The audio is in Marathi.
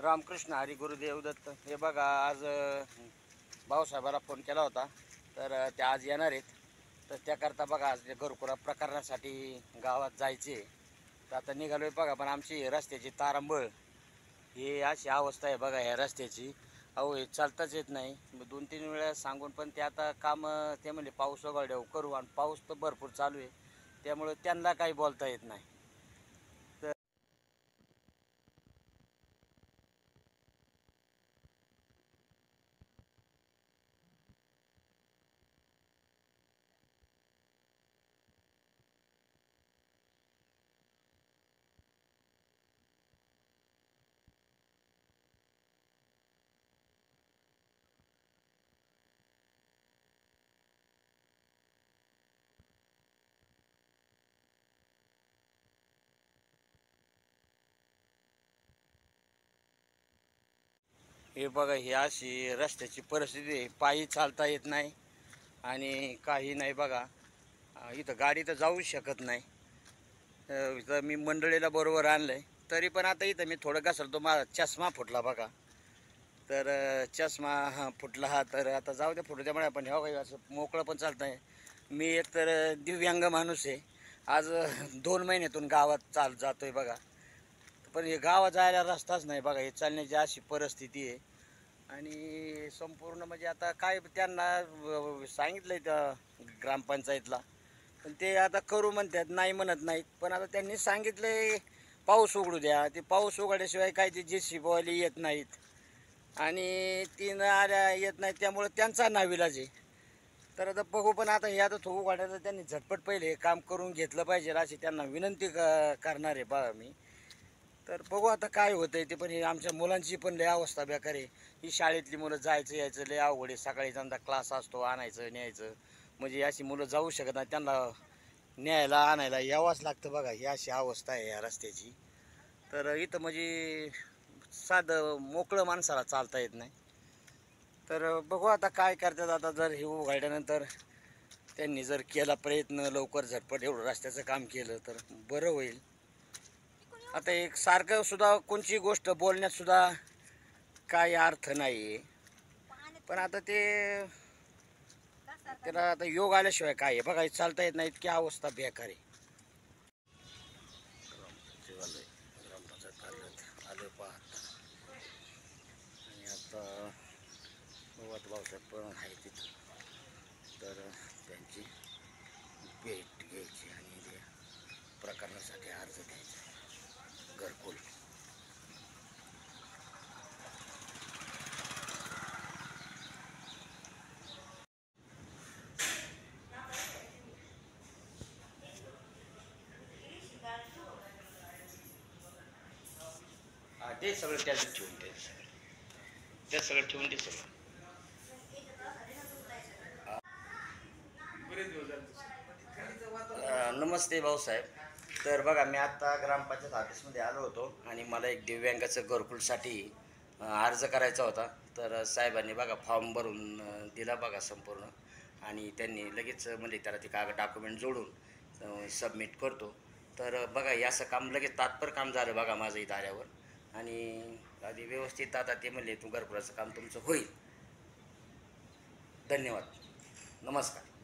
रामकृष्ण हरी गुरुदेव दत्त. हे बघा, आज भाऊसाहेबाला फोन केला होता, तर ते आज येणार आहेत. तर त्याकरता बघा, आज घरकुला प्रकरणासाठी गावात जायचे. तर आता निघालो आहे बघा. पण आमची रस्त्याची तारांबळ ही अशी अवस्था आहे बघा ह्या रस्त्याची. अहो, हे चालताच येत नाही. 2-3 वेळा सांगून पण ते आता काम ते म्हणजे पाऊस वगैरे करू, आणि पाऊस तर भरपूर चालू आहे, त्यामुळे त्यांना काही बोलता येत नाही. हे बघा, ही अशी रस्त्याची परिस्थिती आहे. पायी चालता येत नाही आणि काही नाही बघा. इथं गाडी तर जाऊच शकत नाही. इथं मी मंडळीला बरोबर आणलं आहे, तरी पण आता इथं मी थोडं घसरतो. माझा चष्मा फुटला बघा. तर चष्मा फुटला हा. तर आता जाऊ दे, फुटू त्यामुळे आपण ह्या काही असं मोकळं पण चालत आहे. मी एक तर दिव्यांग माणूस आहे. आज 2 महिन्यातून गावात जातो आहे बघा. पण हे गावात जायला रस्ताच नाही बघा. हे चालण्याची अशी परिस्थिती आहे. आणि संपूर्ण म्हणजे आता काय त्यांना सांगितलं आहे त्या ग्रामपंचायतला, पण ते आता करू म्हणतात, नाही म्हणत नाहीत. पण आता त्यांनी सांगितलं पाऊस उघडू द्या. ते पाऊस उघडल्याशिवाय काय ते JCB येत नाहीत, आणि ती न आल्या येत नाहीत, त्यामुळे त्यांचा नाविलाज आहे. तर आता बघू. पण आता हे आता थोडं वाटायचं, त्यांनी झटपट पहिले हे काम करून घेतलं पाहिजे अशी त्यांना विनंती करणार आहे बघा मी. तर बघू आता काय होतंय ते. पण हे आमच्या मुलांची पण लय अवस्था बेकार आहे. ही शाळेतली मुलं जायचं यायचं लय अवघड आहे. सकाळी त्यांचा क्लास असतो, आणायचं न्यायचं, म्हणजे अशी मुलं जाऊ शकत नाही. त्यांना न्यायला आणायला यावंच लागतं बघा. ही अशी अवस्था आहे या रस्त्याची. तर इथं म्हणजे साधं मोकळं माणसाला चालता येत नाही. तर बघू आता काय करतात. आता जर हे उघडल्यानंतर त्यांनी जर केला प्रयत्न लवकर झटपट एवढं रस्त्याचं काम केलं तर बरं होईल. आता एक सारखं सुद्धा कोणची गोष्ट बोलण्यात सुद्धा काही अर्थ नाही आहे. पण आता ते त्याला आता योग आल्याशिवाय काय आहे बघा. चालता येत नाही, इतकी अवस्था बेकार आहे. आलं पाहत आणि आता भाऊसाहेब पण आहे तिथं. तर त्यांची भेट घ्यायची आणि त्या प्रकरणासाठी अर्ज द्यायचा घरकुल. ते सगळं त्याच ठेवून ते सगळं ठेवून ते सगळं. नमस्ते भाऊसाहेब. तर बघा, मी आत्ता ग्रामपंचायत ऑफिसमध्ये आलो होतो आणि मला एक दिव्यांगाचं घरकुलसाठी अर्ज करायचा होता. तर साहेबांनी बघा फॉर्म भरून दिला बघा संपूर्ण, आणि त्यांनी लगेच म्हणजे त्याला ते कागद डॉक्युमेंट जोडून सबमिट करतो. तर बघा, हे असं काम लगेच तात्पर काम झालं बघा माझं इथं आल्यावर. आणि आधी व्यवस्थित आता ते म्हणले तू घरकुलाचं काम तुमचं होईल. धन्यवाद. नमस्कार.